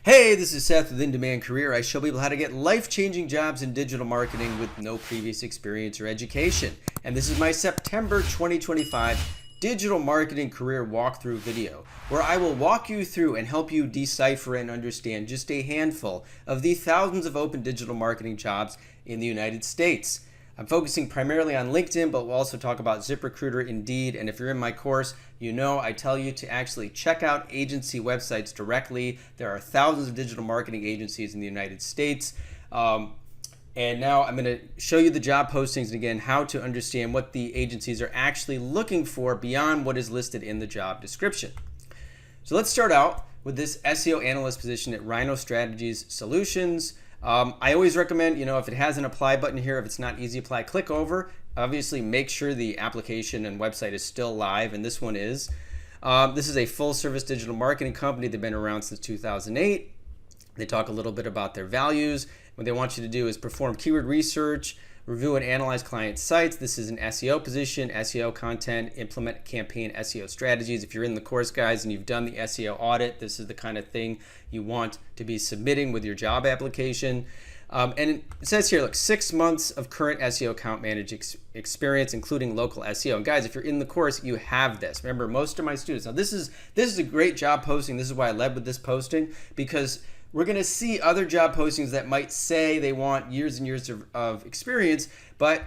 Hey, this is Seth with In Demand Career. I show people how to get life-changing jobs in digital marketing with no previous experience or education. And this is my September 2025 digital marketing career walkthrough video, where I will walk you through and help you decipher and understand just a handful of the thousands of open digital marketing jobs in the United States. I'm focusing primarily on LinkedIn, but we'll also talk about ZipRecruiter, Indeed, and if you're in my course, you know I tell you to actually check out agency websites directly. There are thousands of digital marketing agencies in the United States. And now I'm going to show you the job postings and again, how to understand what the agencies are actually looking for beyond what is listed in the job description. So let's start out with this SEO analyst position at Rhino Strategies Solutions. I always recommend, if it has an apply button here, if it's not easy apply, click over. Obviously, make sure the application and website is still live, and this one is. This is a full-service digital marketing company. They've been around since 2008. They talk a little bit about their values. What they want you to do is perform keyword research, review and analyze client sites. This is an SEO position, SEO content, implement campaign SEO strategies. If you're in the course, guys, and you've done the SEO audit, this is the kind of thing you want to be submitting with your job application. And it says here, look, 6 months of current SEO account management experience, including local SEO. And guys, if you're in the course, you have this. Remember, most of my students, now this is a great job posting. This is why I led with this posting, because we're going to see other job postings that might say they want years and years of experience, but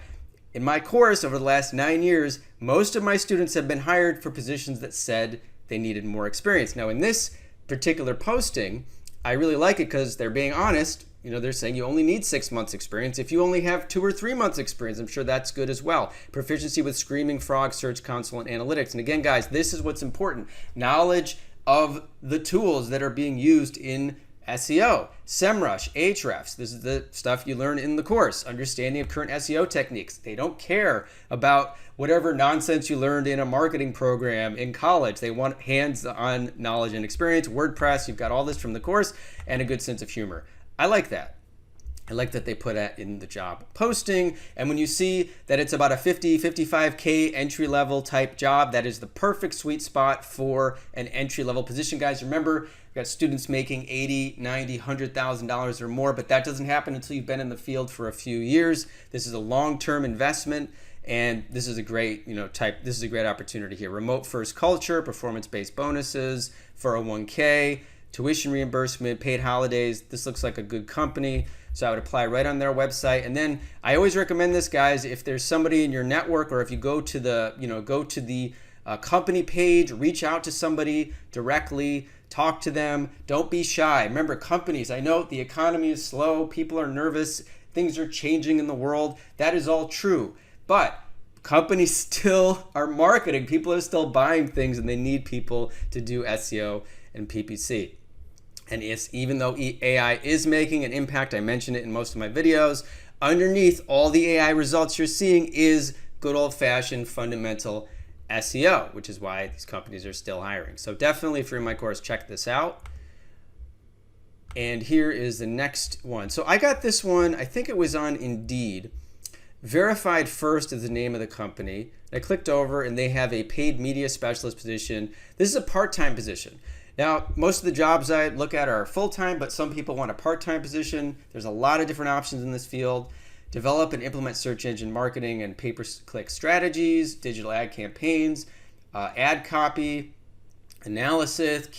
in my course over the last 9 years, most of my students have been hired for positions that said they needed more experience. Now in this particular posting, I really like it because they're being honest. They're saying you only need 6 months experience. If you only have 2 or 3 months experience, I'm sure that's good as well. Proficiency with Screaming Frog, Search Console, and Analytics. And again, guys, this is what's important. Knowledge of the tools that are being used in SEO, SEMrush, Ahrefs. This is the stuff you learn in the course. Understanding of current SEO techniques. They don't care about whatever nonsense you learned in a marketing program in college. They want hands-on knowledge and experience. WordPress, you've got all this from the course, and a good sense of humor. I like that. I like that they put that in the job posting. And when you see that it's about a 50, 55K entry-level type job, that is the perfect sweet spot for an entry-level position. Guys, remember, we've got students making $80,000, $90,000, $100,000 or more, but that doesn't happen until you've been in the field for a few years. This is a long-term investment, and this is a great, this is a great opportunity here. Remote first culture, performance-based bonuses, 401k, tuition reimbursement, paid holidays. This looks like a good company. So I would apply right on their website. And then I always recommend this, guys, if there's somebody in your network, or if you go to the, company page, reach out to somebody directly, talk to them. Don't be shy. Remember, companies, I know the economy is slow. People are nervous. Things are changing in the world. That is all true. But companies still are marketing. People are still buying things, and they need people to do SEO and PPC. And even though AI is making an impact, I mentioned it in most of my videos, underneath all the AI results you're seeing is good old-fashioned fundamental SEO, which is why these companies are still hiring. So definitely, if you're in my course, check this out. And here is the next one. So I got this one, I think it was on Indeed. Verified First is the name of the company. I clicked over, and they have a paid media specialist position. This is a part-time position. Now, most of the jobs I look at are full-time, but some people want a part-time position. There's a lot of different options in this field. Develop and implement search engine marketing and pay-per-click strategies, digital ad campaigns, ad copy, analysis,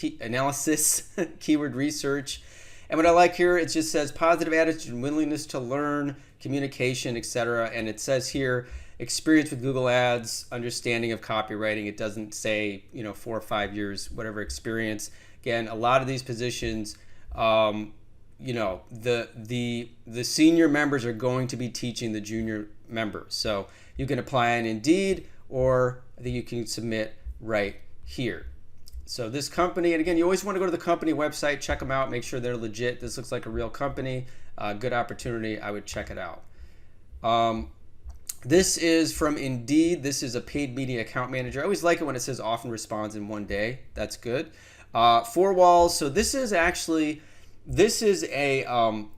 keyword research. And what I like here, it just says positive attitude and willingness to learn, communication, etc. And it says here, experience with Google Ads, understanding of copywriting. It doesn't say, 4 or 5 years, whatever experience. Again, a lot of these positions, the senior members are going to be teaching the junior members. So you can apply on Indeed, or I think you can submit right here. So this company, and again, you always want to go to the company website, check them out, make sure they're legit. This looks like a real company, good opportunity. I would check it out. This is from Indeed. This is a paid media account manager. I always like it when it says often responds in 1 day. That's good. 4 Walls. So this is a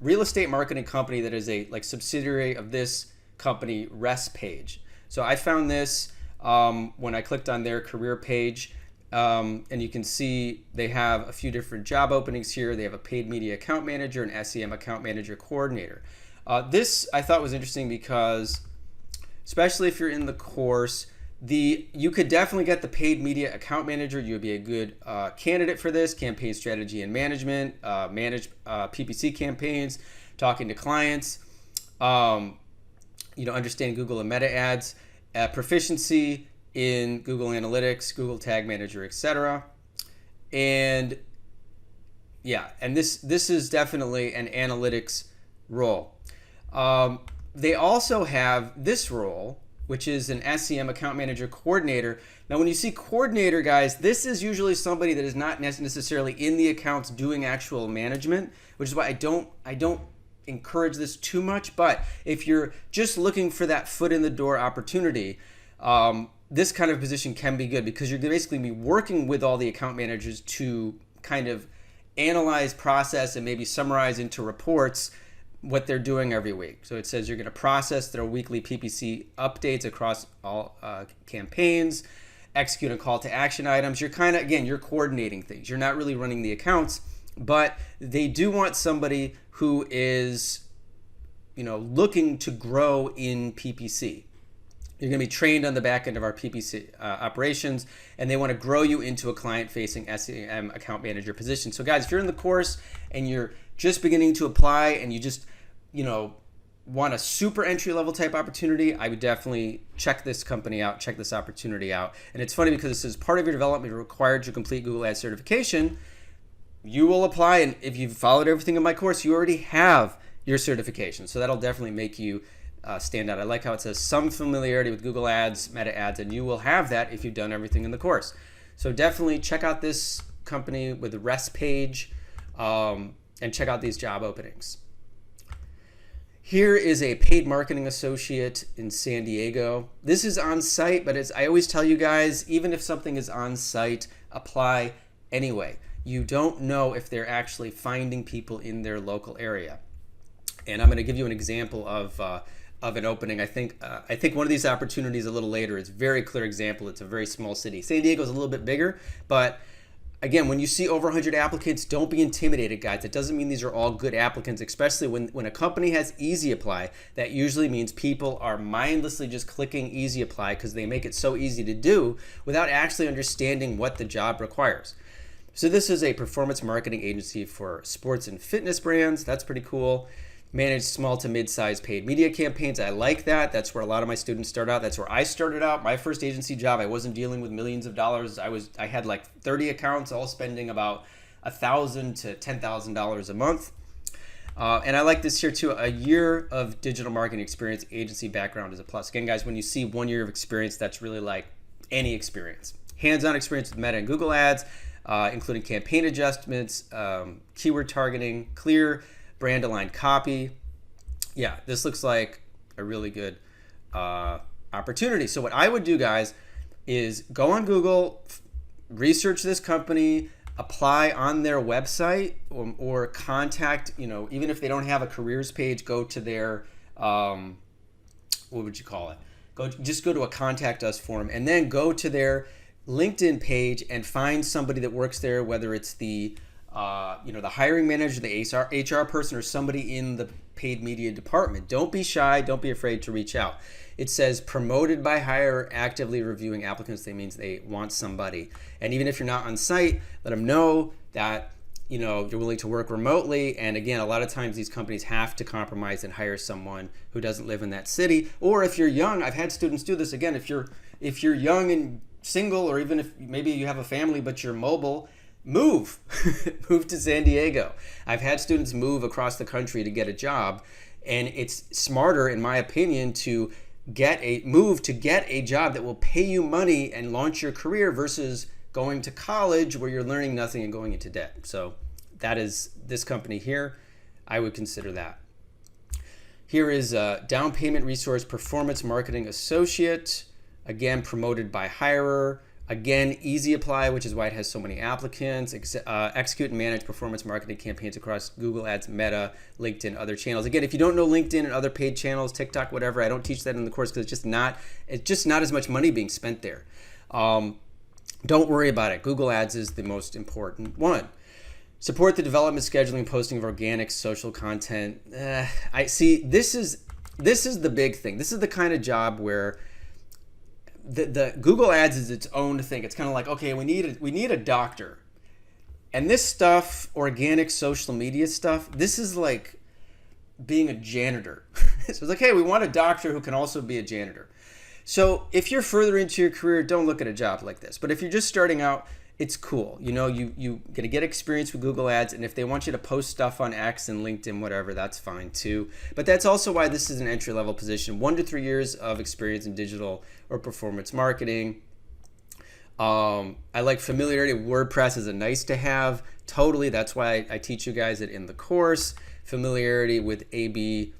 real estate marketing company that is a subsidiary of this company, Rest Page. So I found this when I clicked on their career page. And you can see they have a few different job openings here. They have a paid media account manager and SEM account manager coordinator. This I thought was interesting because, especially if you're in the course, you could definitely get the paid media account manager. You would be a good candidate for this. Campaign strategy and management, manage PPC campaigns, talking to clients, understanding Google and Meta ads, proficiency in Google Analytics, Google Tag Manager, etc. And yeah, and this is definitely an analytics role. They also have this role, which is an SEM account manager coordinator. Now, when you see coordinator, guys, this is usually somebody that is not necessarily in the accounts doing actual management, which is why I don't encourage this too much. But if you're just looking for that foot in the door opportunity, this kind of position can be good because you're basically be working with all the account managers to kind of analyze, process, and maybe summarize into reports what they're doing every week. So it says you're going to process their weekly PPC updates across all campaigns, execute a call to action items. You're kind of, again, you're coordinating things. You're not really running the accounts, but they do want somebody who is, looking to grow in PPC. You're going to be trained on the back end of our PPC operations, and they want to grow you into a client-facing SEM account manager position. So guys, if you're in the course and you're just beginning to apply and you just, want a super entry-level type opportunity, I would definitely check this company out, check this opportunity out. And it's funny because this is part of your development. You're required to complete Google Ads certification. You will apply, and if you've followed everything in my course, you already have your certification. So that'll definitely make you stand out. I like how it says some familiarity with Google Ads, Meta Ads, and you will have that if you've done everything in the course. So definitely check out this company with the rest page and check out these job openings. Here is a paid marketing associate in San Diego. This is on site, but as I always tell you guys, even if something is on site, apply anyway. You don't know if they're actually finding people in their local area. And I'm going to give you an example of an opening. I think one of these opportunities a little later is a very clear example. It's a very small city. San Diego is a little bit bigger, but again, when you see over 100 applicants, don't be intimidated, guys. It doesn't mean these are all good applicants, especially when a company has easy apply. That usually means people are mindlessly just clicking easy apply because they make it so easy to do without actually understanding what the job requires. So this is a performance marketing agency for sports and fitness brands. That's pretty cool. Manage small to mid-sized paid media campaigns. I like that. That's where a lot of my students start out. That's where I started out. My first agency job, I wasn't dealing with millions of dollars. I had like 30 accounts, all spending about $1,000 to $10,000 a month. And I like this here too. A year of digital marketing experience, agency background is a plus. Again, guys, when you see 1 year of experience, that's really like any experience. Hands-on experience with Meta and Google Ads, including campaign adjustments, keyword targeting, clear brand aligned copy. Yeah, this looks like a really good opportunity. So what I would do, guys, is go on Google, research this company, apply on their website, or contact, even if they don't have a careers page, go to their, what would you call it? Just go to a contact us form, and then go to their LinkedIn page and find somebody that works there, whether it's the the hiring manager, the HR person, or somebody in the paid media department. Don't be shy. Don't be afraid to reach out. It says promoted by hire, actively reviewing applicants. That means they want somebody. And even if you're not on site, let them know that you're willing to work remotely. And again, a lot of times these companies have to compromise and hire someone who doesn't live in that city. Or if you're young, I've had students do this. Again, if you're young and single, or even if maybe you have a family but you're mobile, move to San Diego. I've had students move across the country to get a job, and it's smarter, in my opinion, to get a job that will pay you money and launch your career versus going to college where you're learning nothing and going into debt. So that is this company here. I would consider that. Here is a down payment resource performance marketing associate, again promoted by hirer. Again, easy apply, which is why it has so many applicants. Execute and manage performance marketing campaigns across Google Ads, Meta, LinkedIn, other channels. Again, if you don't know LinkedIn and other paid channels, TikTok, whatever, I don't teach that in the course because it's just not as much money being spent there. Don't worry about it. Google Ads is the most important one. Support the development, scheduling, and posting of organic social content. I see. This is the big thing. This is the kind of job where the Google Ads is its own thing. It's kind of like, okay, we need a doctor, and this stuff, organic social media stuff, this is like being a janitor. So it's like, hey, we want a doctor who can also be a janitor. So if you're further into your career, don't look at a job like this. But if you're just starting out, it's cool. You know, you're going to get experience with Google Ads, and if they want you to post stuff on X and LinkedIn, whatever, that's fine too. But that's also why this is an entry-level position. 1 to 3 years of experience in digital or performance marketing. I like familiarity with WordPress as a nice to have. Totally. That's why I teach you guys it in the course. Familiarity with A/B,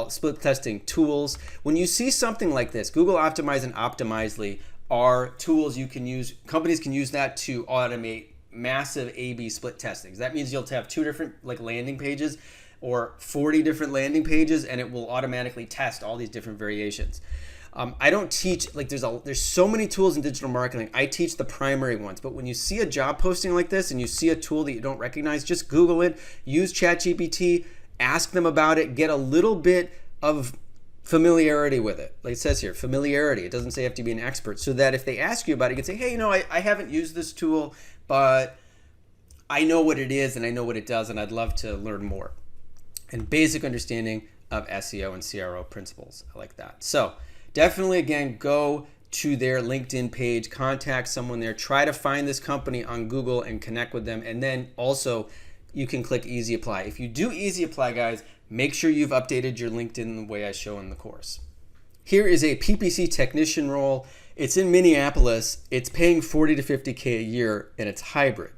split testing tools. When you see something like this, Google Optimize and Optimizely are tools you can use. Companies can use that to automate massive A/B split testings. That means you'll have 2 different landing pages or 40 different landing pages, and it will automatically test all these different variations. I don't teach, there's so many tools in digital marketing. I teach the primary ones, but when you see a job posting like this and you see a tool that you don't recognize, just Google it, use ChatGPT, ask them about it, get a little bit of familiarity with it. Like it says here, familiarity. It doesn't say you have to be an expert, so that if they ask you about it, you can say, hey, I haven't used this tool, but I know what it is and I know what it does, and I'd love to learn more. And basic understanding of SEO and CRO principles. I like that. So definitely, again, go to their LinkedIn page, contact someone there, try to find this company on Google and connect with them. And then also you can click Easy Apply. If you do Easy Apply, guys, make sure you've updated your LinkedIn the way I show in the course. Here is a PPC technician role. It's in Minneapolis. It's paying $40 to $50K a year, and it's hybrid.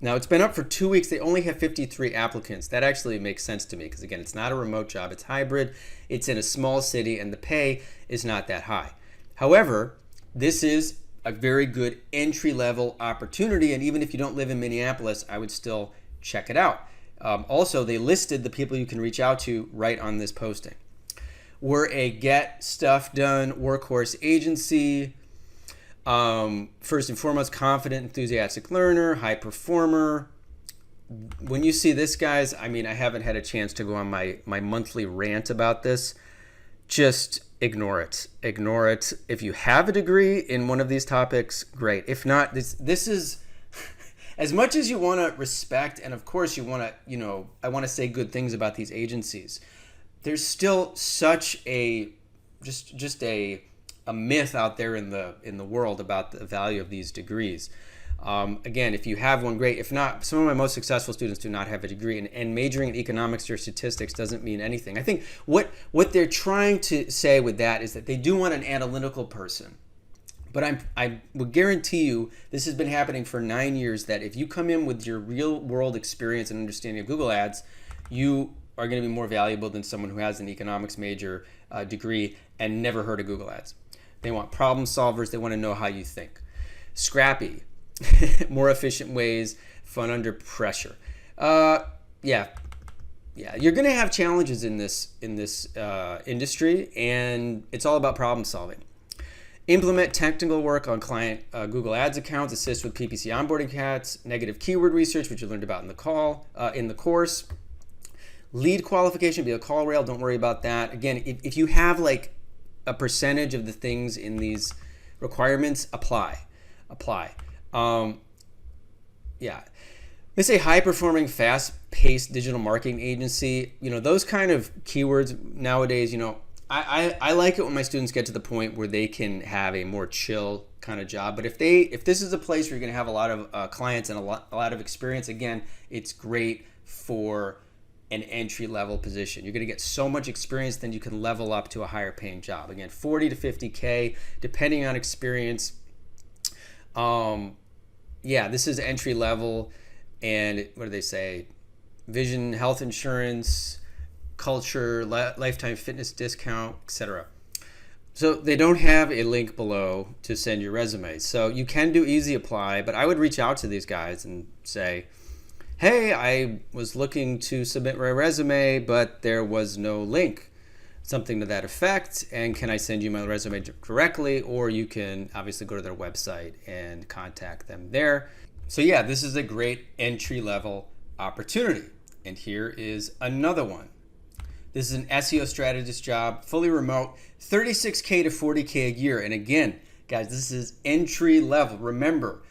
Now, it's been up for 2 weeks. They only have 53 applicants. That actually makes sense to me because, again, it's not a remote job. It's hybrid. It's in a small city, and the pay is not that high. However, this is a very good entry-level opportunity, and even if you don't live in Minneapolis, I would still check it out. Also, they listed the people you can reach out to right on this posting. We're a get stuff done workhorse agency. First and foremost, confident, enthusiastic learner, high performer. When you see this, guys, I haven't had a chance to go on my monthly rant about this. Just ignore it. Ignore it. If you have a degree in one of these topics, great. If not, this is as much as you want to respect, and of course you want to, I want to say good things about these agencies. There's still such a myth out there in the world about the value of these degrees. Again, if you have one, great. If not, some of my most successful students do not have a degree, and majoring in economics or statistics doesn't mean anything. I think what they're trying to say with that is that they do want an analytical person. But I would guarantee you, this has been happening for 9 years, that if you come in with your real world experience and understanding of Google Ads, you are going to be more valuable than someone who has an economics major degree and never heard of Google Ads. They want problem solvers. They want to know how you think. Scrappy, more efficient ways, fun under pressure. Yeah, you're going to have challenges in this industry, and it's all about problem solving. Implement technical work on client Google Ads accounts. Assist with PPC onboarding cats. Negative keyword research, which you learned about in the course. Lead qualification, be a call rail. Don't worry about that. Again, if you have like a percentage of the things in these requirements, apply. They say high-performing, fast-paced digital marketing agency. Those kind of keywords nowadays, I like it when my students get to the point where they can have a more chill kind of job. But if this is a place where you're going to have a lot of clients and a lot of experience, again, it's great for an entry-level position. You're going to get so much experience, then you can level up to a higher paying job. Again, 40 to 50K, depending on experience. This is entry level, and what do they say? Vision, health insurance, culture, lifetime fitness discount, etc. So they don't have a link below to send your resume. So you can do easy apply, but I would reach out to these guys and say, hey, I was looking to submit my resume, but there was no link. something to that effect, and can I send you my resume directly, or you can obviously go to their website and contact them there. So yeah, this is a great entry-level opportunity. And here is another one. This is an SEO strategist job, fully remote, $36K to $40K a year. And again, guys, this is entry level. Remember,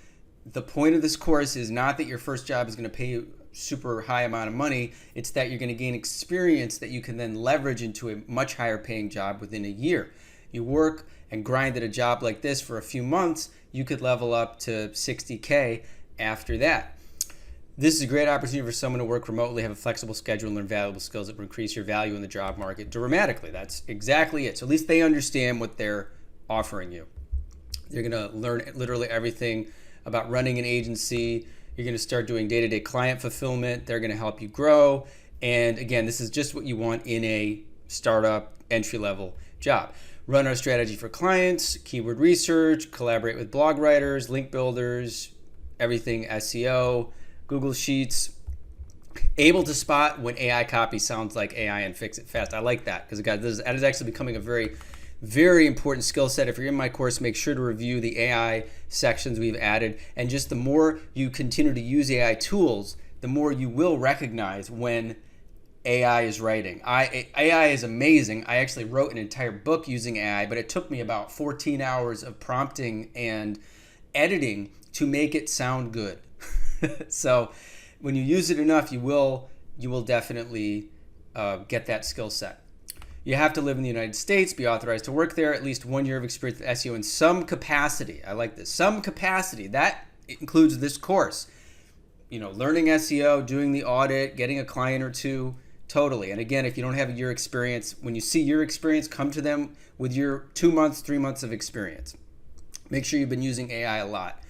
the point of this course is not that your first job is going to pay you super high amount of money. It's that you're going to gain experience that you can then leverage into a much higher paying job within a year. You work and grind at a job like this for a few months, you could level up to 60K after that. This is a great opportunity for someone to work remotely, have a flexible schedule, and learn valuable skills that will increase your value in the job market dramatically. That's exactly it. So at least they understand what they're offering you. You're going to learn literally everything about running an agency. You're going to start doing day-to-day client fulfillment. They're going to help you grow. And again, this is just what you want in a startup entry-level job. Run our strategy for clients, keyword research, collaborate with blog writers, link builders, everything SEO, Google Sheets. Able to spot when AI copy sounds like AI and fix it fast. I like that because that is actually becoming a very, very important skill set. If you're in my course, make sure to review the AI sections we've added. And just the more you continue to use AI tools, the more you will recognize when AI is writing. AI is amazing. I actually wrote an entire book using AI, but it took me about 14 hours of prompting and editing to make it sound good. So when you use it enough, you will definitely get that skill set. You have to live in the United States, be authorized to work there, at least 1 year of experience with SEO in some capacity. I like this. Some capacity. That includes this course. Learning SEO, doing the audit, getting a client or two, totally. And again, if you don't have your experience, when you see your experience, come to them with your 2 months, 3 months of experience. Make sure you've been using AI a lot.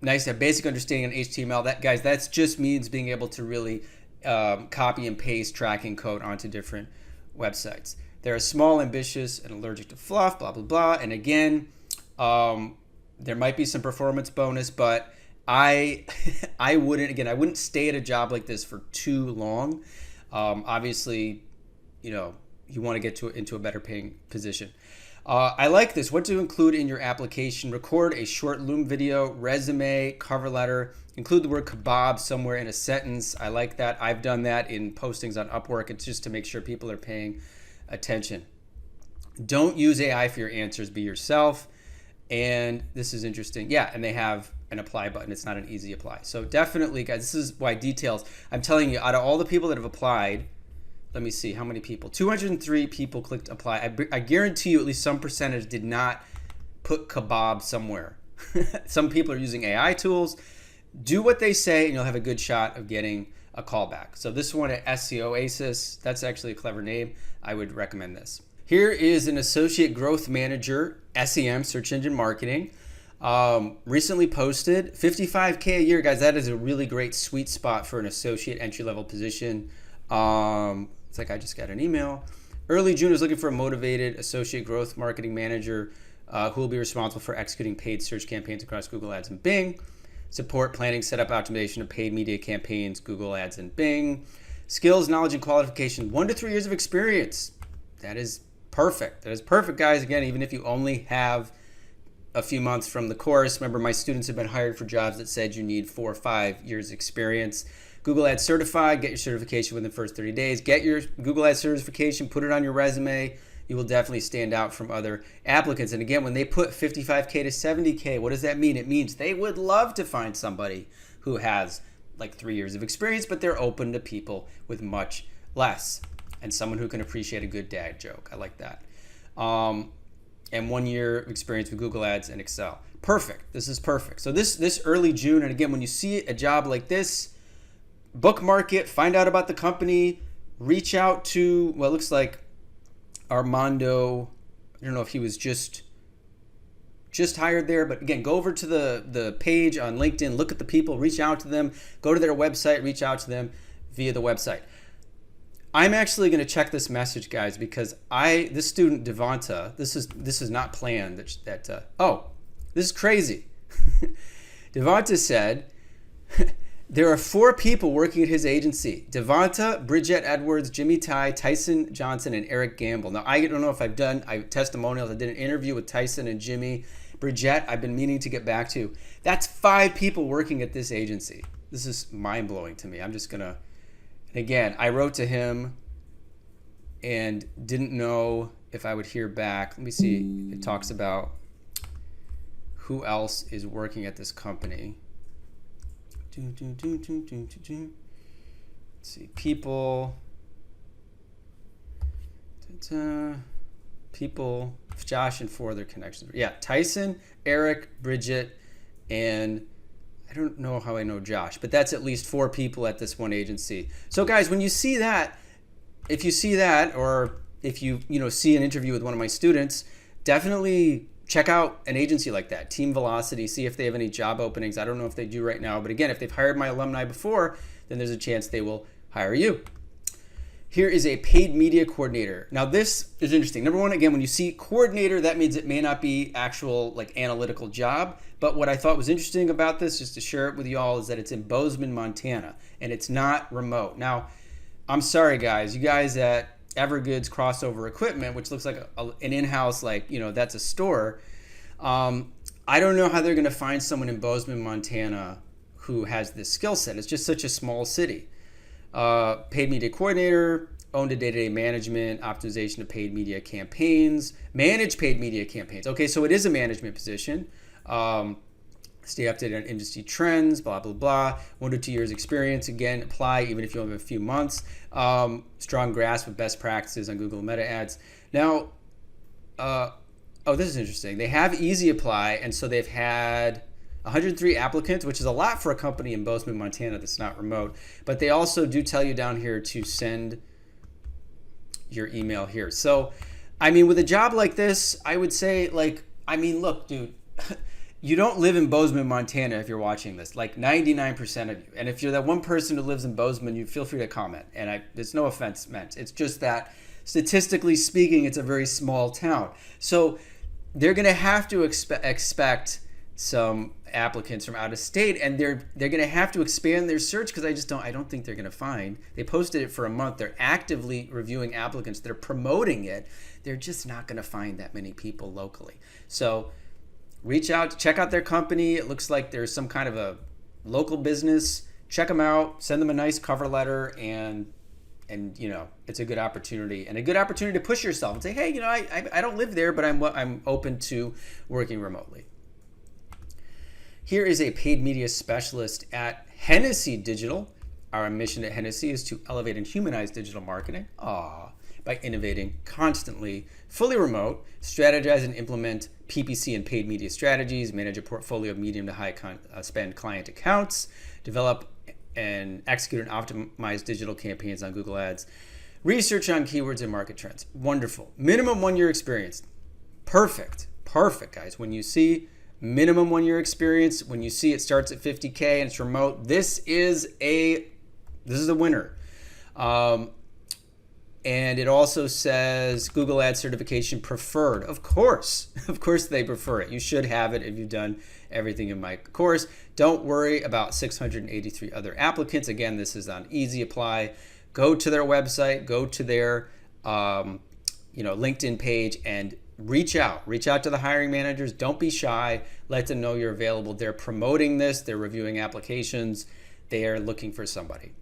Nice to have basic understanding on HTML. That just means being able to really copy and paste tracking code onto different websites. They're small, ambitious, and allergic to fluff, blah, blah, blah. And again, there might be some performance bonus, but I wouldn't stay at a job like this for too long. Obviously, you want to get into a better paying position. I like this. What to include in your application: record a short Loom video, resume, cover letter, include the word kebab somewhere in a sentence. I like that. I've done that in postings on Upwork. It's just to make sure people are paying attention. Don't use AI for your answers. Be yourself. And this is interesting. Yeah, and they have an apply button. It's not an easy apply. So definitely, guys, this is why details. I'm telling you, out of all the people that have applied, let me see how many people. 203 people clicked apply. I guarantee you at least some percentage did not put kebab somewhere. Some people are using AI tools. Do what they say and you'll have a good shot of getting a callback. So this one at SEO Aces, that's actually a clever name. I would recommend this. Here is an associate growth manager, SEM, search engine marketing. Recently posted, $55K a year. Guys, that is a really great sweet spot for an associate entry-level position. It's like I just got an email. Early June is looking for a motivated associate growth marketing manager who will be responsible for executing paid search campaigns across Google Ads and Bing. Support planning, setup, optimization of paid media campaigns, Google Ads and Bing. Skills, knowledge, and qualification, 1 to 3 years of experience. That is perfect. That is perfect, guys. Again, even if you only have a few months from the course. Remember, my students have been hired for jobs that said you need 4 or 5 years experience. Google Ads certified, get your certification within the first 30 days. Get your Google Ads certification, put it on your resume. You will definitely stand out from other applicants. And again, when they put 55K to 70K, what does that mean? It means they would love to find somebody who has like 3 years of experience, but they're open to people with much less. And someone who can appreciate a good dad joke. I like that. And 1 year of experience with Google Ads and Excel. Perfect. This is perfect. So this early June, and again, when you see a job like this, bookmark it, find out about the company, reach out to, well, it looks like Armando. I don't know if he was just hired there, but again, go over to the page on LinkedIn, look at the people, reach out to them, go to their website, reach out to them via the website. I'm actually going to check this message, guys, because this student Devonta, this is not planned. This is crazy. Devonta said, There are 4 people working at his agency: Devonta, Bridget Edwards, Jimmy Ty, Tyson Johnson, and Eric Gamble. Now, I don't know if I've done testimonials. I did an interview with Tyson and Jimmy. Bridget, I've been meaning to get back to. That's 5 people working at this agency. This is mind-blowing to me. I'm just going to, and again, I wrote to him and didn't know if I would hear back. Let me see. It talks about who else is working at this company. Let's see, people, Josh and 4 other connections. Yeah, Tyson, Eric, Bridget, and I don't know how I know Josh, but that's at least 4 people at this one agency. So guys, when you see that, if you see that, or if you see an interview with one of my students, definitely check out an agency like that, Team Velocity, see if they have any job openings. I don't know if they do right now, but again, if they've hired my alumni before, then there's a chance they will hire you. Here is a paid media coordinator. Now this is interesting. Number one, again, when you see coordinator, that means it may not be actual like analytical job, but what I thought was interesting about this, just to share it with you all, is that it's in Bozeman, Montana, and it's not remote. Now, I'm sorry guys, you guys at Evergoods Crossover Equipment, which looks like an in-house, like, that's a store. I don't know how they're going to find someone in Bozeman, Montana who has this skill set. It's just such a small city. Paid media coordinator, owned a day-to-day management, optimization of paid media campaigns, manage paid media campaigns. Okay, so it is a management position. Stay updated on industry trends, blah, blah, blah. 1 to 2 years experience, again, apply even if you only have a few months. Strong grasp of best practices on Google Meta ads. Now, this is interesting. They have easy apply, and so they've had 103 applicants, which is a lot for a company in Bozeman, Montana that's not remote. But they also do tell you down here to send your email here. So, I mean, with a job like this, I would say, look, dude, you don't live in Bozeman, Montana if you're watching this, like 99% of you. And if you're that one person who lives in Bozeman, you feel free to comment. And there's no offense meant. It's just that statistically speaking, it's a very small town. So they're going to have to expect some applicants from out of state, and they're going to have to expand their search because I don't think they're going to find. They posted it for a month. They're actively reviewing applicants. They're promoting it. They're just not going to find that many people locally. So reach out, check out their company. It looks like there's some kind of a local business. Check them out, send them a nice cover letter, and it's a good opportunity, and a good opportunity to push yourself and say, hey, I don't live there, but I'm open to working remotely. Here is a paid media specialist at Hennessy Digital. Our mission at Hennessy is to elevate and humanize digital marketing. By innovating constantly, fully remote, strategize and implement PPC and paid media strategies, manage a portfolio of medium to high spend client accounts, develop and execute and optimize digital campaigns on Google Ads, research on keywords and market trends. Wonderful. Minimum 1 year experience. Perfect, guys. When you see minimum 1 year experience, when you see it starts at $50K and it's remote, this is a winner. And it also says Google Ads certification preferred. Of course they prefer it. You should have it if you've done everything in my course. Don't worry about 683 other applicants. Again, this is on easy apply. Go to their website, go to their LinkedIn page, and reach out to the hiring managers. Don't be shy. Let them know you're available. They're promoting this. They're reviewing applications. They are looking for somebody.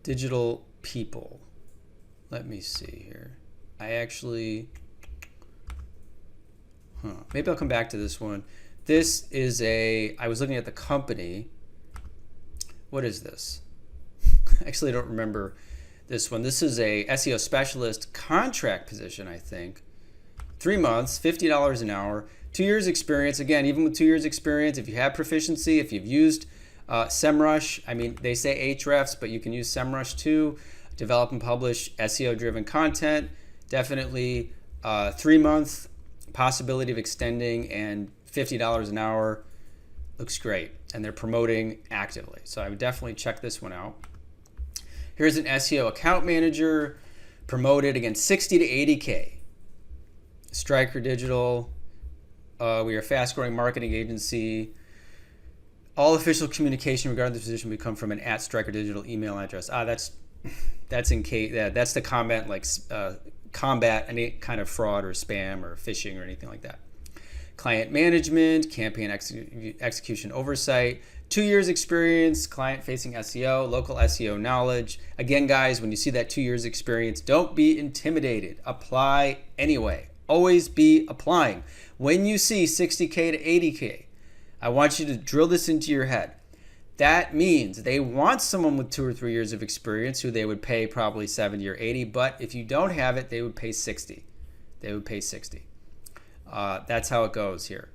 Digital people. Let me see here. Maybe I'll come back to this one. This is I was looking at the company. What is this? Actually, I don't remember this one. This is a SEO specialist contract position, I think. 3 months, $50 an hour, 2 years experience. Again, even with 2 years experience, if you have proficiency, if you've used SEMrush, I mean, they say Ahrefs, but you can use SEMrush too. Develop and publish SEO-driven content. Definitely 3 month possibility of extending, and $50 an hour looks great. And they're promoting actively. So I would definitely check this one out. Here's an SEO account manager, promoted again, 60 to 80K. Striker Digital. We are a fast-growing marketing agency. All official communication regarding the position will come from an @Striker Digital email address. That's in case that's to combat any kind of fraud or spam or phishing or anything like that. Client management, campaign execution oversight, 2 years experience, client-facing SEO, local SEO knowledge. Again, guys, when you see that 2 years experience, don't be intimidated. Apply anyway. Always be applying. When you see 60K to 80K, I want you to drill this into your head. That means they want someone with 2 or 3 years of experience who they would pay probably 70 or 80, but if you don't have it, they would pay 60. They would pay 60. That's how it goes here.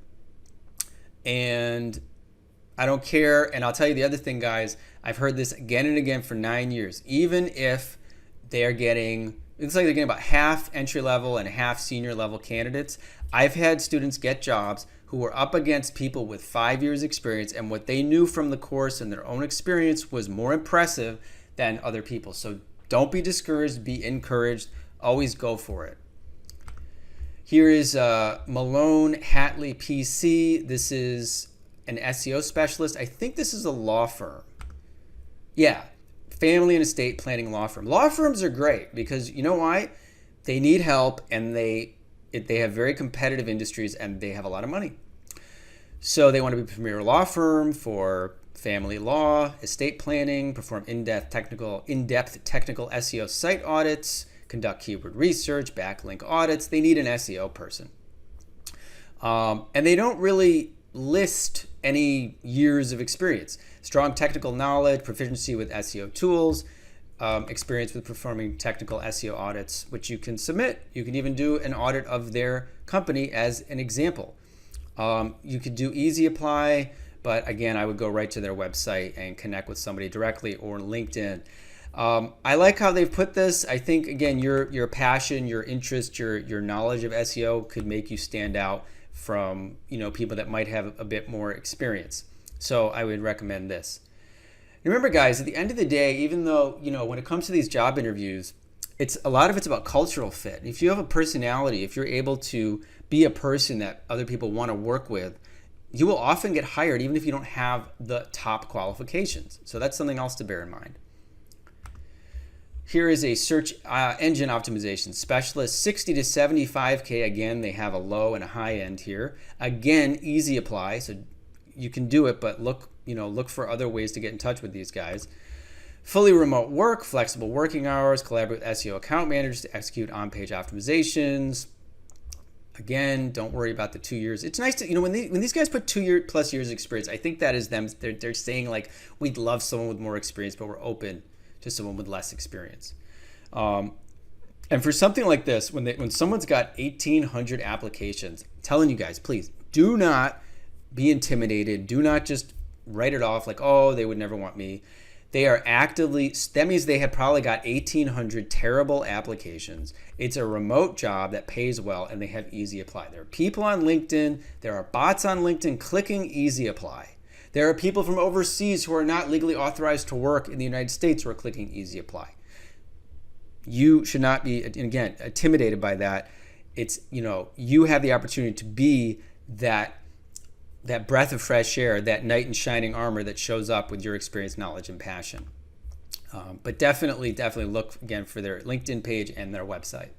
And I don't care. And I'll tell you the other thing, guys, I've heard this again and again for 9 years. Even if they're getting, it's like they're getting about half entry level and half senior level candidates. I've had students get jobs who were up against people with 5 years experience, and what they knew from the course and their own experience was more impressive than other people. So don't be discouraged, be encouraged, always go for it. Here is Malone Hatley PC. This is an SEO specialist. I think this is a law firm. Yeah, family and estate planning law firm. Law firms are great because you know why? They need help, and they have very competitive industries, and they have a lot of money. So they want to be a premier law firm for family law, estate planning, perform in-depth technical SEO site audits, conduct keyword research, backlink audits. They need an SEO person. And they don't really list any years of experience. Strong technical knowledge, proficiency with SEO tools, experience with performing technical SEO audits, which you can submit. You can even do an audit of their company as an example. You could do easy apply, but again, I would go right to their website and connect with somebody directly or LinkedIn. I like how they've put this. I think, again, your passion, your interest, your knowledge of SEO could make you stand out from people that might have a bit more experience. So I would recommend this. Remember, guys, at the end of the day, even though, when it comes to these job interviews, a lot of it's about cultural fit. If you have a personality, if you're able to be a person that other people want to work with, you will often get hired even if you don't have the top qualifications. So that's something else to bear in mind. Here is a search engine optimization specialist, 60 to 75K. Again, they have a low and a high end here. Again, easy apply, so you can do it, but look for other ways to get in touch with these guys. Fully remote work, flexible working hours, collaborate with SEO account managers to execute on-page optimizations. Again, don't worry about the 2 years. It's nice to, when these guys put 2 plus years experience, I think that is them. They're saying like, we'd love someone with more experience, but we're open to someone with less experience. And for something like this, when someone's got 1,800 applications, I'm telling you guys, please do not be intimidated. Do not just write it off like, oh, they would never want me. They are actively, that means they have probably got 1,800 terrible applications. It's a remote job that pays well, and they have easy apply. There are people on LinkedIn, there are bots on LinkedIn clicking easy apply. There are people from overseas who are not legally authorized to work in the United States who are clicking easy apply. You should not be, again, intimidated by that. It's, you have the opportunity to be that breath of fresh air, that knight in shining armor that shows up with your experience, knowledge, and passion. But definitely look, again, for their LinkedIn page and their website.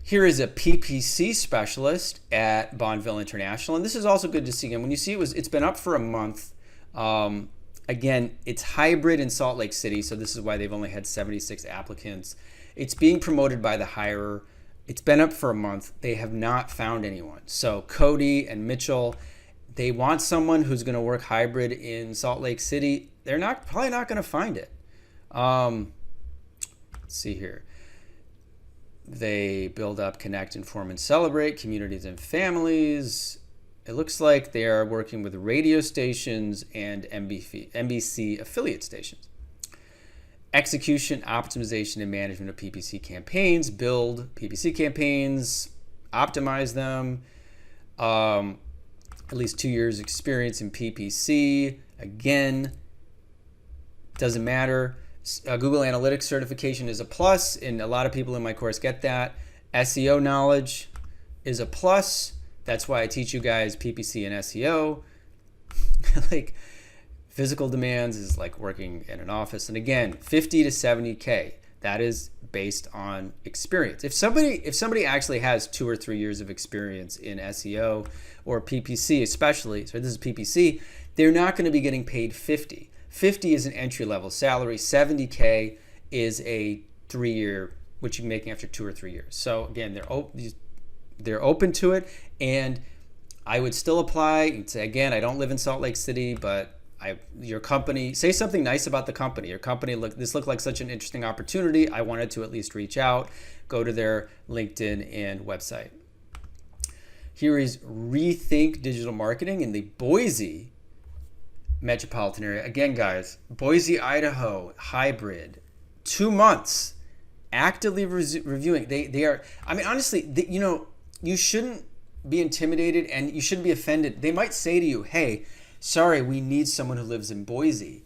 Here is a PPC specialist at Bonneville International. And this is also good to see. And when you see it's been up for a month. Again, it's hybrid in Salt Lake City. So this is why they've only had 76 applicants. It's being promoted by the hirer. It's been up for a month. They have not found anyone. So Cody and Mitchell, they want someone who's going to work hybrid in Salt Lake City. They're probably not going to find it. Let's see here. They build up, connect, inform, and celebrate communities and families. It looks like they are working with radio stations and NBC affiliate stations. Execution, optimization, and management of PPC campaigns. Build PPC campaigns, optimize them. At least 2 years experience in PPC. Again, doesn't matter. Google Analytics certification is a plus, and a lot of people in my course get that. SEO knowledge is a plus. That's why I teach you guys PPC and SEO. Like, physical demands is like working in an office. And again, 50 to 70K, that is based on experience. If somebody actually has 2 or 3 years of experience in SEO or PPC especially, so this is PPC, they're not going to be getting paid 50. 50 is an entry-level salary. 70K is a 3-year, which you're making after 2 or 3 years. So again, they're open to it, and I would still apply. Again, I don't live in Salt Lake City, but your company, say something nice about the company. Your company, this looked like such an interesting opportunity. I wanted to at least reach out, go to their LinkedIn and website. Here is Rethink Digital Marketing in the Boise metropolitan area. Again, guys, Boise, Idaho, hybrid, 2 months, actively reviewing. They are, I mean, honestly, you shouldn't be intimidated and you shouldn't be offended. They might say to you, hey, sorry, we need someone who lives in Boise.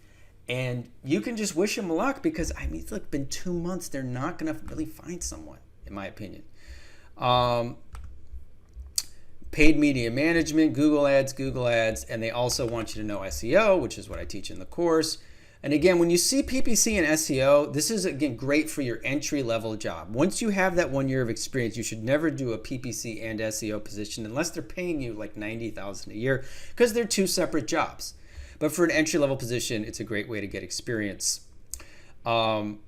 And you can just wish them luck, because I mean, it's like been 2 months. They're not going to really find someone, in my opinion. Paid media management, Google Ads, and they also want you to know SEO, which is what I teach in the course. And again, when you see PPC and SEO, this is, again, great for your entry-level job. Once you have that 1 year of experience, you should never do a PPC and SEO position unless they're paying you like $90,000 a year, because they're 2 separate jobs. But for an entry-level position, it's a great way to get experience. And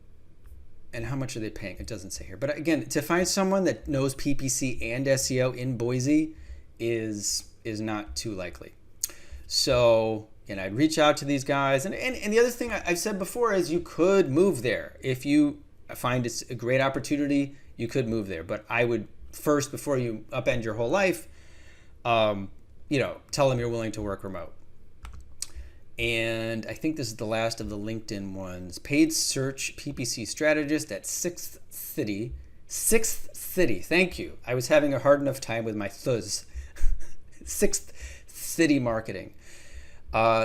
how much are they paying? It doesn't say here. But again, to find someone that knows PPC and SEO in Boise is not too likely. So, and I'd reach out to these guys. And the other thing I've said before is you could move there. If you find it's a great opportunity, you could move there. But I would first, before you upend your whole life, tell them you're willing to work remote. And I think this is the last of the LinkedIn ones. Paid search PPC strategist at Sixth City. Thank you. I was having a hard enough time with my thuz. Sixth City Marketing.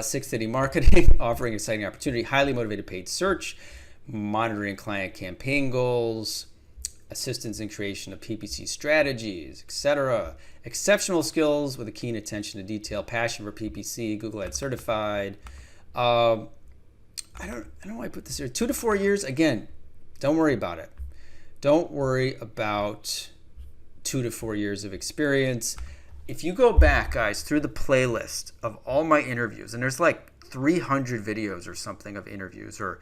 Sixth City Marketing, offering exciting opportunity, highly motivated paid search, monitoring client campaign goals, assistance in creation of PPC strategies, etc. Exceptional skills with a keen attention to detail, passion for PPC, Google Ads certified. I don't know why I put this here. 2 to 4 years. Again, don't worry about it. Don't worry about 2 to 4 years of experience. If you go back, guys, through the playlist of all my interviews, and there's like 300 videos or something of interviews, or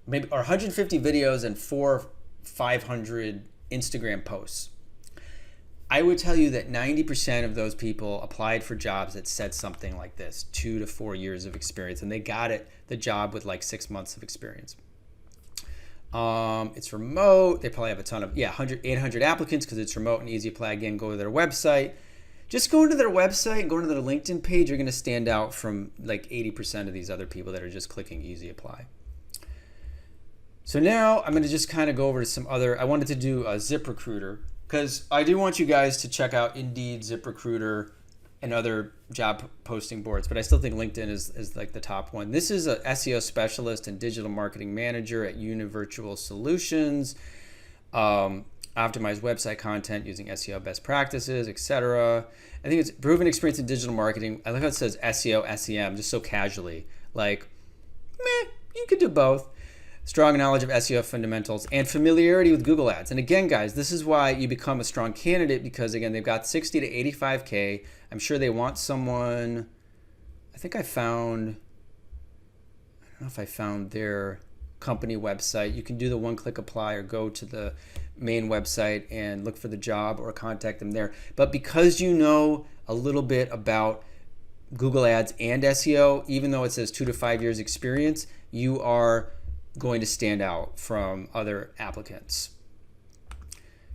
150 videos and 500 Instagram posts, I would tell you that 90% of those people applied for jobs that said something like this, 2 to 4 years of experience, and they got the job with like 6 months of experience. It's remote. They probably have a ton of 800 applicants because it's remote and easy to apply. Again, go to their website. Just going to their website and going to their LinkedIn page, you're going to stand out from like 80% of these other people that are just clicking easy apply. So now I'm going to just kind of go over to some other. I wanted to do a ZipRecruiter because I do want you guys to check out Indeed, ZipRecruiter, and other job posting boards, but I still think LinkedIn is like the top one. This is a SEO specialist and digital marketing manager at Univirtual Solutions. Optimize website content using SEO best practices, etc. I think it's proven experience in digital marketing. I like how it says SEO, SEM, just so casually. Like, you could do both. Strong knowledge of SEO fundamentals and familiarity with Google Ads. And again, guys, this is why you become a strong candidate, because again, they've got 60 to 85K. I'm sure they want someone. I don't know if I found their company website. You can do the one-click apply or go to the main website and look for the job or contact them there. But because you know a little bit about Google Ads and SEO, even though it says 2 to 5 years experience, you are going to stand out from other applicants.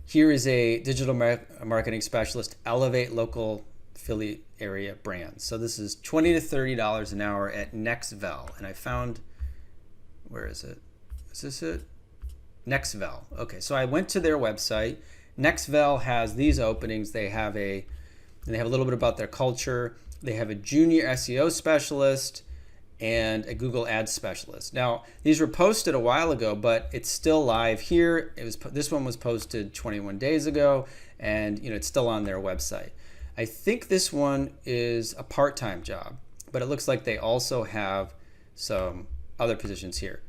Here is a digital marketing specialist, elevate local Philly area brands. So this is $20 to $30 an hour at Nextvel. And I found, where is it? Is this it? Nextvel. Okay, so I went to their website. Nextvel has these openings. They have a little bit about their culture. They have a junior SEO specialist and a Google Ads specialist. Now, these were posted a while ago, but it's still live here. This one was posted 21 days ago, and it's still on their website. I think this one is a part-time job, but it looks like they also have some other positions here.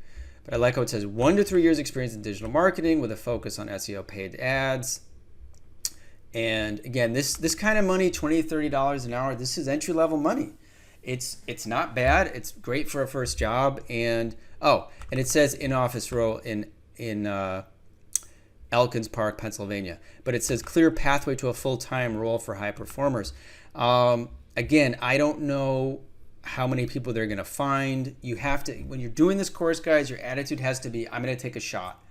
But I like how it says 1 to 3 years experience in digital marketing with a focus on SEO paid ads. And again, this kind of money, $20, $30 an hour, this is entry-level money. It's not bad. It's great for a first job. And and it says in-office role in Elkins Park, Pennsylvania. But it says clear pathway to a full-time role for high performers. Again, I don't know how many people they're going to find. You have to, when you're doing this course, guys, your attitude has to be, I'm going to take a shot.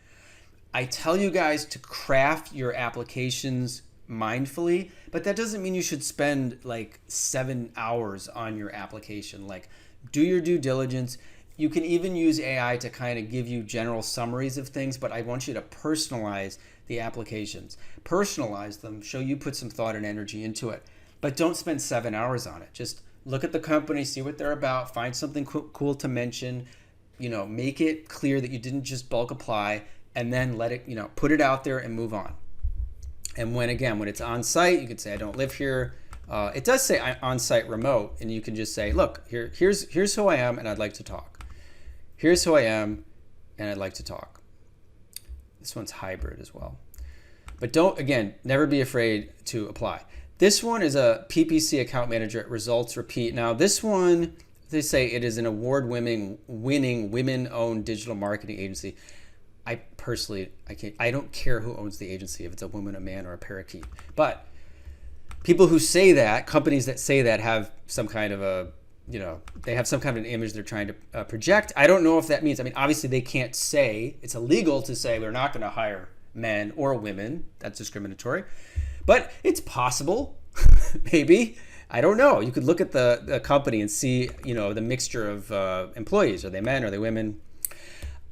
I tell you guys to craft your applications mindfully, but that doesn't mean you should spend like 7 hours on your application. Like, do your due diligence. You can even use AI to kind of give you general summaries of things, but I want you to personalize the applications. Personalize them, show you put some thought and energy into it. But don't spend 7 hours on it. Just look at the company, see what they're about, find something cool to mention, make it clear that you didn't just bulk apply, and then let it, put it out there and move on. And when it's on site, you could say, I don't live here. It does say on site remote, and you can just say, look, here's who I am and I'd like to talk. Here's who I am, and I'd like to talk. This one's hybrid as well. But never be afraid to apply. This one is a PPC account manager at Results Repeat. Now, this one, they say it is an award-winning, women-owned digital marketing agency. I don't care who owns the agency, if it's a woman, a man, or a parakeet. But people who say that, companies that say that, have some kind of they have some kind of an image they're trying to project. I don't know if that means, obviously they can't say, it's illegal to say we're not going to hire men or women. That's discriminatory. But it's possible, maybe. I don't know. You could look at the company and see, the mixture of employees. Are they men? Are they women?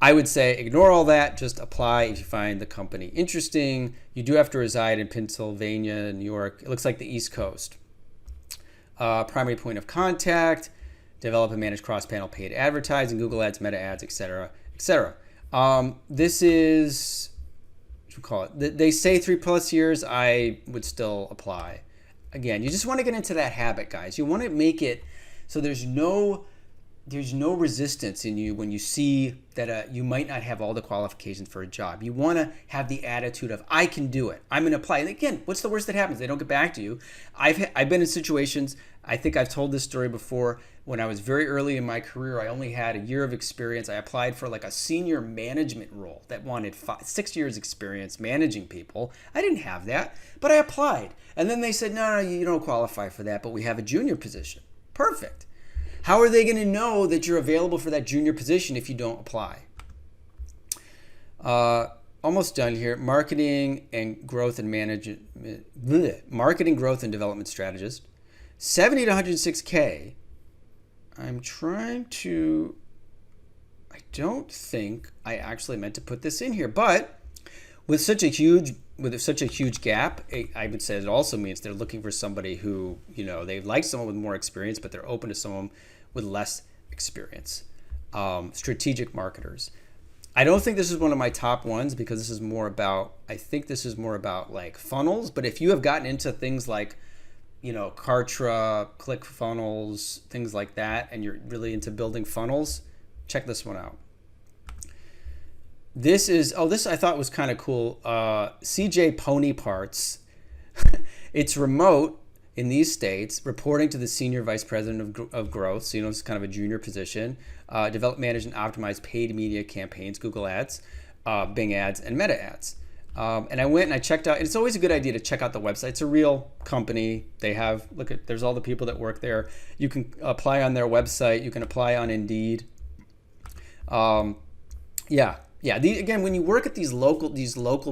I would say ignore all that. Just apply if you find the company interesting. You do have to reside in Pennsylvania, New York. It looks like the East Coast. Primary point of contact, develop and manage cross-panel paid advertising, Google Ads, Meta Ads, etc., etc. This is, what you call it? They say 3+ years. I would still apply. Again, you just want to get into that habit, guys. You want to make it so there's no resistance in you when you see that you might not have all the qualifications for a job. You want to have the attitude of, I can do it. I'm going to apply. And again, what's the worst that happens? They don't get back to you. I've been in situations, I think I've told this story before, when I was very early in my career, I only had a year of experience. I applied for like a senior management role that wanted 6 years experience managing people. I didn't have that, but I applied. And then they said, no, you don't qualify for that, but we have a junior position. Perfect. How are they going to know that you're available for that junior position if you don't apply? Almost done here. Marketing and growth and marketing growth and development strategist. 70 to 106K. I don't think I actually meant to put this in here, but with such a huge gap, I would say it also means they're looking for somebody who, they like someone with more experience, but they're open to someone with less experience. Strategic marketers. I don't think this is one of my top ones because this is more about like funnels. But if you have gotten into things like, Kartra, ClickFunnels, things like that, and you're really into building funnels, check this one out. This I thought was kind of cool. CJ Pony Parts. It's remote in these states, reporting to the Senior Vice President of Growth. So, it's kind of a junior position. Develop, manage, and optimize paid media campaigns, Google Ads, Bing Ads, and Meta Ads. And I went and I checked out, and it's always a good idea to check out the website. It's a real company. There's all the people that work there. You can apply on their website. You can apply on Indeed. Again, when you work at these local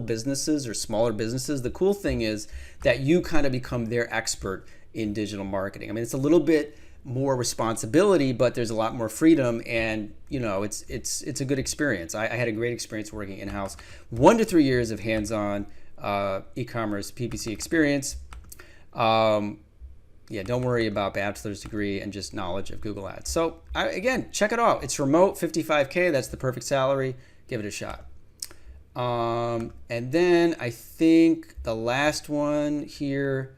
businesses or smaller businesses, the cool thing is that you kind of become their expert in digital marketing. It's a little bit more responsibility, but there's a lot more freedom, and it's a good experience. I had a great experience working in-house. 1 to 3 years of hands-on e-commerce PPC experience. Don't worry about bachelor's degree and just knowledge of Google Ads. So again, check it out. It's remote, $55K. That's the perfect salary. Give it a shot. And then I think the last one here,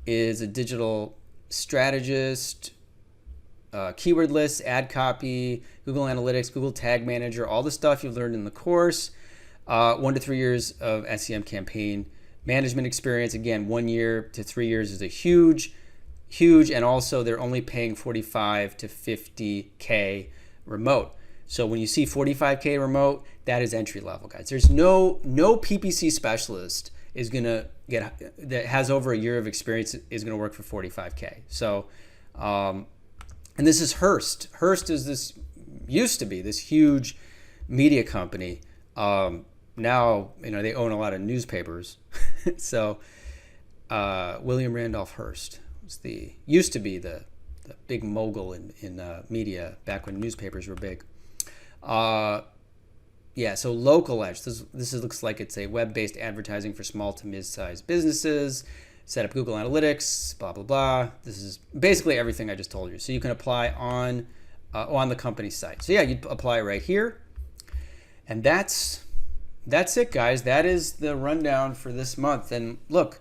is a digital strategist, keyword lists, ad copy, Google Analytics, Google Tag Manager, all the stuff you've learned in the course. 1 to 3 years of SEM campaign management experience. Again, 1 year to 3 years is a huge, and also they're only paying 45 to 50K remote. So when you see 45K remote, that is entry level, guys. There's no PPC specialist is gonna that has over a year of experience is gonna work for 45K. So, and this is Hearst. Hearst is used to be this huge media company. Now, they own a lot of newspapers. So, William Randolph Hearst used to be the big mogul in media back when newspapers were big. So Local Edge. This looks like it's a web-based advertising for small to mid-sized businesses. Set up Google Analytics, blah, blah, blah. This is basically everything I just told you. So you can apply on the company site. So yeah, you apply right here. And that's it, guys. That is the rundown for this month. And look,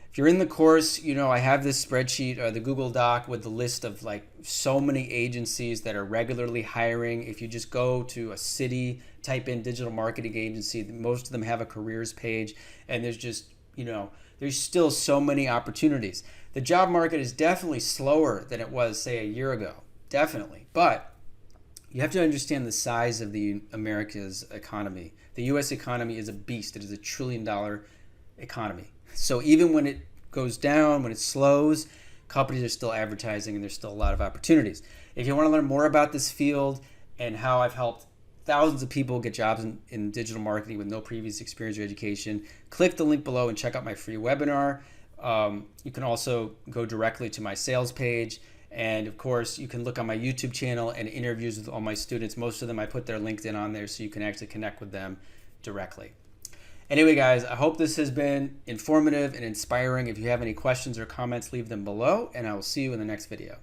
if you're in the course, I have this spreadsheet or the Google Doc with the list of like so many agencies that are regularly hiring. If you just go to a city, type in digital marketing agency, most of them have a careers page, and there's just, there's still so many opportunities. The job market is definitely slower than it was, say, a year ago. Definitely. But you have to understand the size of the America's economy. The U.S. economy is a beast. It is $1 trillion economy. So even when it goes down, when it slows, companies are still advertising and there's still a lot of opportunities. If you want to learn more about this field and how I've helped thousands of people get jobs in digital marketing with no previous experience or education, click the link below and check out my free webinar. You can also go directly to my sales page. And of course, you can look on my YouTube channel and interviews with all my students. Most of them, I put their LinkedIn on there so you can actually connect with them directly. Anyway, guys, I hope this has been informative and inspiring. If you have any questions or comments, leave them below, and I will see you in the next video.